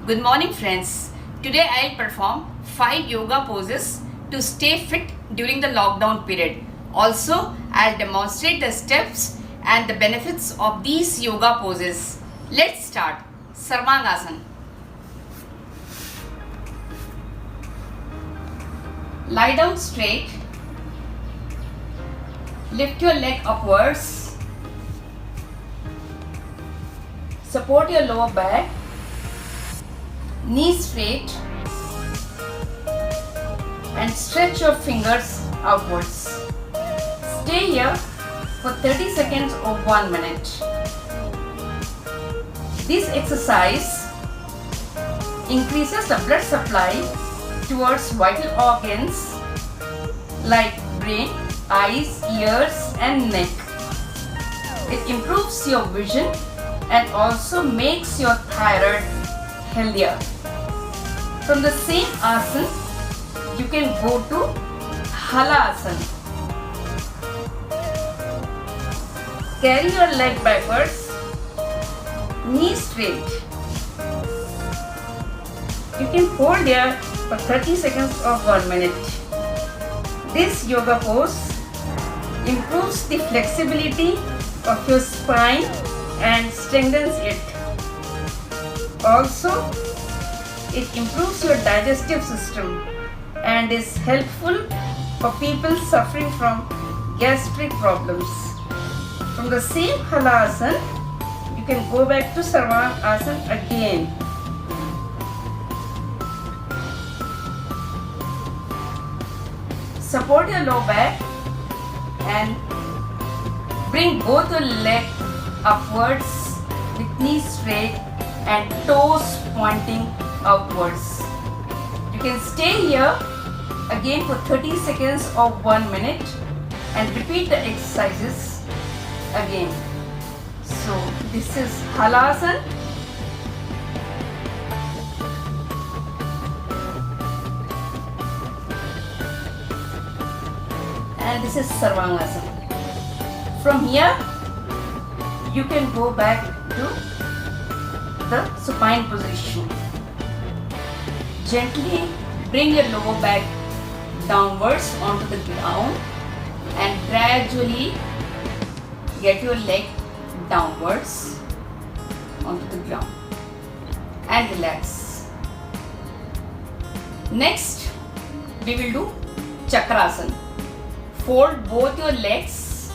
Good morning friends. Today I'll perform 5 yoga poses to stay fit during the lockdown period. Also, I'll demonstrate the steps and the benefits of these yoga poses. Let's start. Sarvangasana. Lie down straight. Lift your leg upwards. Support your lower back. Knees straight and stretch your fingers outwards. Stay here for 30 seconds or 1 minute. This exercise increases the blood supply towards vital organs like brain, eyes, ears and neck. It improves your vision and also makes your thyroid healthier. From the same asana, you can go to halasana. Carry your leg backwards, knees straight. You can hold here for 30 seconds or 1 minute. This yoga pose improves the flexibility of your spine and strengthens it. Also, it improves your digestive system and is helpful for people suffering from gastric problems. From the same halasana, you can go back to sarvangasana again. Support your lower back and bring both your legs upwards with knees straight and toes pointing outwards. You can stay here again for 30 seconds or 1 minute and repeat the exercises again. So this is halasana. And this is sarvangasana. From here you can go back to the supine position. Gently bring your lower back downwards onto the ground and gradually get your leg downwards onto the ground and relax. Next, we will do chakrasana. Fold both your legs.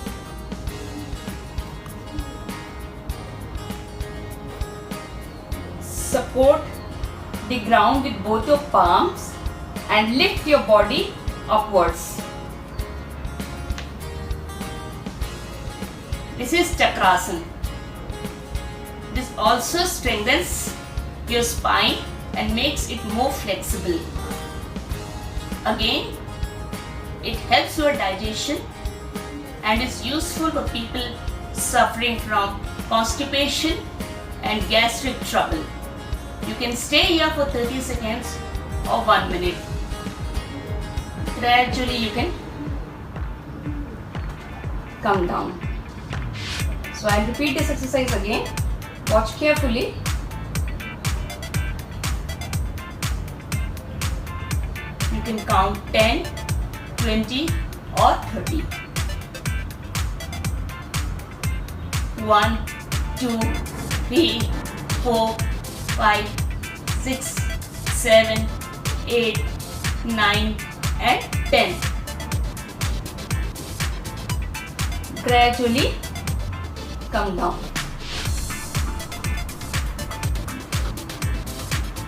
Support the ground with both your palms and lift your body upwards. This is chakrasana. This also strengthens your spine and makes it more flexible. Again, it helps your digestion and is useful for people suffering from constipation and gastric trouble. You can stay here for 30 seconds or 1 minute. Gradually you can come down. So I'll repeat this exercise again. Watch carefully. You can count 10, 20 or 30. 1, 2, 3, 4, 5, 6, 7, 8, 9 and 10. Gradually come down.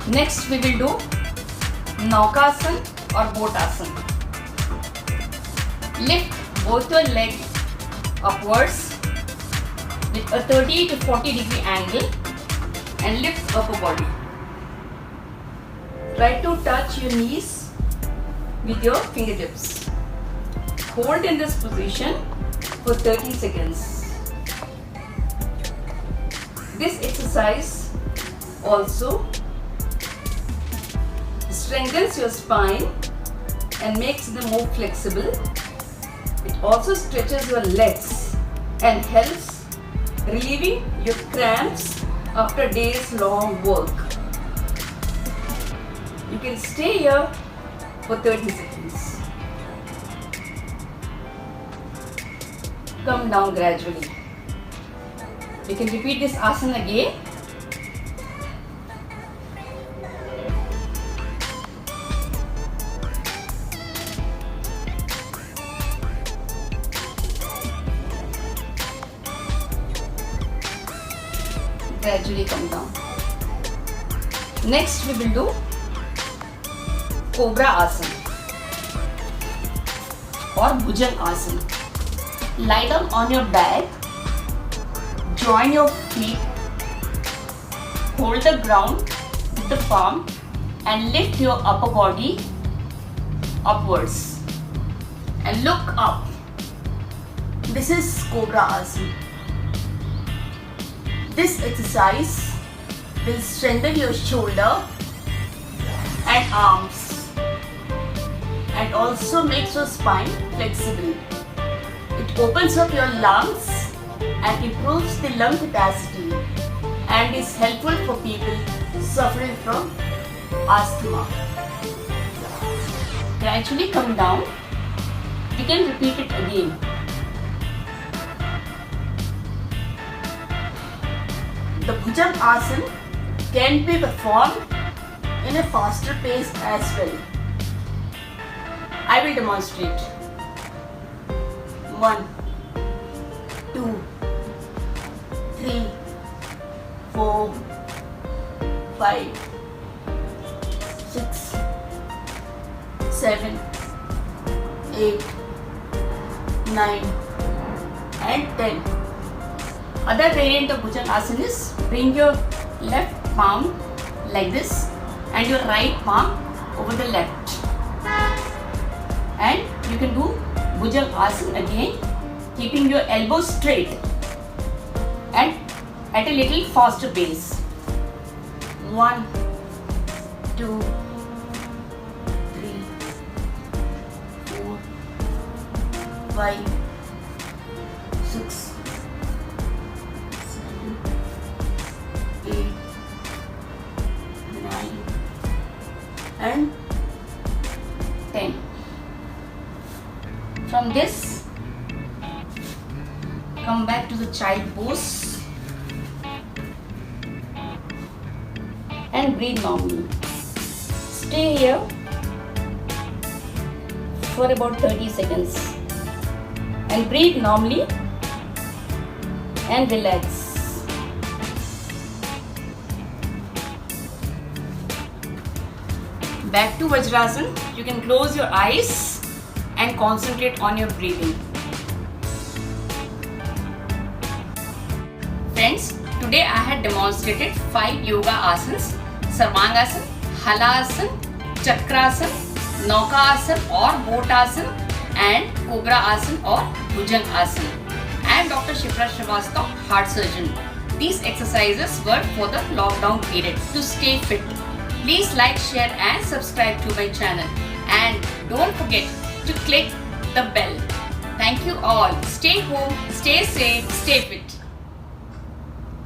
Next we will do Naukasana or Botasana. Lift both your legs upwards with a 30 to 40 degree angle and lift upper body. Try to touch your knees with your fingertips. Hold in this position for 30 seconds. This exercise also strengthens your spine and makes them more flexible. It also stretches your legs and helps relieving your cramps after days long work. You can stay here for 30 seconds. Come down gradually. You can repeat this asana again. Gradually come down. Next we will do Cobra Asana or Bhujang Asana. Lie down on your back, join your feet, hold the ground with the palm and lift your upper body upwards and look up. This is Cobra Asana. This exercise will strengthen your shoulder and arms and also makes your spine flexible. It opens up your lungs and improves the lung capacity and is helpful for people suffering from asthma. Gradually come down. You can repeat it again. The Bhujang Asana can be performed in a faster pace as well. I will demonstrate. 1, 2, 3, 4, 5, 6, 7, 8, 9 and 10. Other variant of Bhujang Asana is bring your left palm like this and your right palm over the left. And you can do Bhujang Asana again, keeping your elbows straight and at a little faster pace. 1, 2, 3, 4, 5, 6, 7, 8, 9 and 10. From this, come back to the child pose and breathe normally. Stay here for about 30 seconds and breathe normally and relax. Back to Vajrasana. You can close your eyes and concentrate on your breathing. Friends, today I had demonstrated 5 yoga asanas: Sarvangasana, Halasana, Chakrasana, Naukasana or Boat Asana and Cobra Asana or Bhujang Asana. I am Dr. Shifra Srivastava, heart surgeon. These exercises were for the lockdown period to stay fit. Please like, share and subscribe to my channel and don't forget to click the bell. Thank you all. Stay home, stay safe, stay fit.